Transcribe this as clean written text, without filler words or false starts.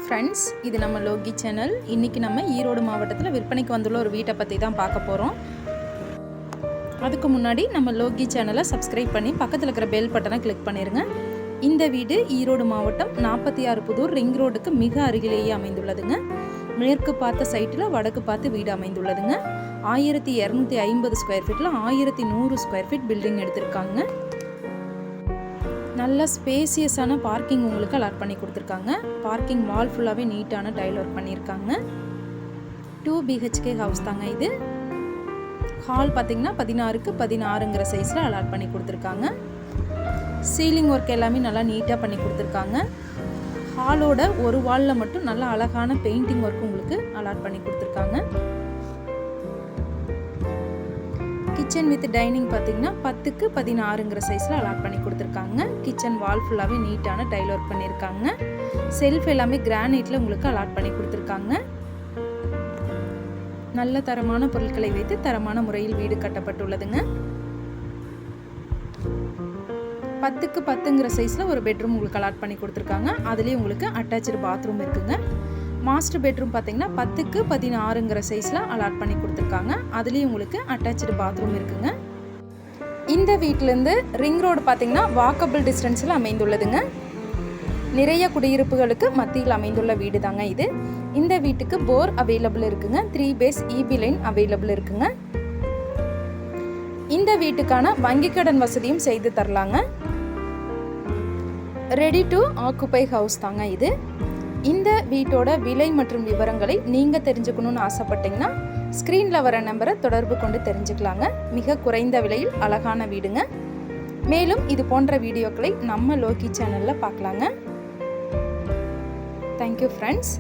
Friends, இது நம்ம Loki channel. இன்றைக்கி நம்ம ஈரோடு மாவட்டத்தில் விற்பனைக்கு வந்துள்ள ஒரு வீட்டை பற்றி தான் பார்க்க போகிறோம். அதுக்கு முன்னாடி நம்ம லோகி சேனலை சப்ஸ்கிரைப் பண்ணி பக்கத்தில் இருக்கிற பெல் பட்டனை கிளிக் பண்ணிடுங்க. இந்த வீடு ஈரோடு மாவட்டம் 46 புதூர் ரிங் ரோடுக்கு மிக அருகிலேயே அமைந்துள்ளதுங்க. மேற்கு பார்த்த சைட்டில் வடக்கு பார்த்து வீடு அமைந்துள்ளதுங்க. 1250 ஸ்கொயர் ஃபீட்டில் 1100 ஸ்கொயர் ஃபீட் பில்டிங் எடுத்திருக்காங்க. நல்ல ஸ்பேசியஸான பார்க்கிங் உங்களுக்கு அலாட் பண்ணி கொடுத்துருக்காங்க. பார்க்கிங் வால் ஃபுல்லாகவே நீட்டான டைல் ஒர்க் பண்ணியிருக்காங்க. 2 BHK ஹவுஸ் தாங்க இது. ஹால் பார்த்திங்கன்னா 16க்கு 16ங்கிற சைஸில் அலாட் பண்ணி கொடுத்துருக்காங்க. சீலிங் ஒர்க் எல்லாமே நல்லா நீட்டாக பண்ணி கொடுத்துருக்காங்க. ஹாலோட ஒரு வாலில் மட்டும் நல்லா அழகான பெயிண்டிங் ஒர்க் உங்களுக்கு அலாட் பண்ணி கொடுத்துருக்காங்க. கிச்சன் வித் டைனிங் பார்த்தீங்கன்னா 10க்கு 16ங்கிற சைஸில் அலாட் பண்ணி கொடுத்துருக்காங்க. கிச்சன் வால் ஃபுல்லாகவே நீட்டான டைல் ஒர்க் பண்ணியிருக்காங்க. செல்ஃப் எல்லாமே கிரானைட்டில் உங்களுக்கு அலாட் பண்ணி கொடுத்துருக்காங்க. நல்ல தரமான பொருட்களை வைத்து தரமான முறையில் வீடு கட்டப்பட்டுள்ளதுங்க. 10க்கு 10ங்கிற சைஸில் ஒரு பெட்ரூம் உங்களுக்கு அலாட் பண்ணி கொடுத்துருக்காங்க. அதுலேயும் உங்களுக்கு அட்டாச்சு பாத்ரூம் இருக்குங்க. மாஸ்டர் பெட்ரூம் பார்த்தீங்கன்னா 10க்கு 16ங்கிற சைஸில் அலாட் பண்ணி கொடுத்துருக்காங்க. அதுலேயும் உங்களுக்கு அட்டாச்சு பாத்ரூம் இருக்குங்க. இந்த வீட்டிலேருந்து ரிங் ரோடு பார்த்தீங்கன்னா வாக்கபிள் டிஸ்டன்ஸில் அமைந்துள்ளதுங்க. நிறைய குடியிருப்புகளுக்கு மத்தியில் அமைந்துள்ள வீடு தாங்க இது. இந்த வீட்டுக்கு போர் அவைலபிள் இருக்குங்க. 3 பேஸ் EB லைன் அவைலபிள் இருக்குங்க. இந்த வீட்டுக்கான வங்கி கடன் வசதியும் செய்து தரலாங்க. ரெடி டு ஆக்குபை ஹவுஸ் தாங்க இது. இந்த வீட்டோட விலை மற்றும் விவரங்களை நீங்கள் தெரிஞ்சுக்கணுன்னு ஆசைப்பட்டீங்கன்னா ஸ்க்ரீனில் வர நம்பரை தொடர்பு கொண்டு தெரிஞ்சுக்கலாங்க. மிக குறைந்த விலையில் அழகான வீடுங்க. மேலும் இது போன்ற வீடியோக்களை நம்ம லோகி சேனலில் பார்க்கலாங்க. Thank you friends.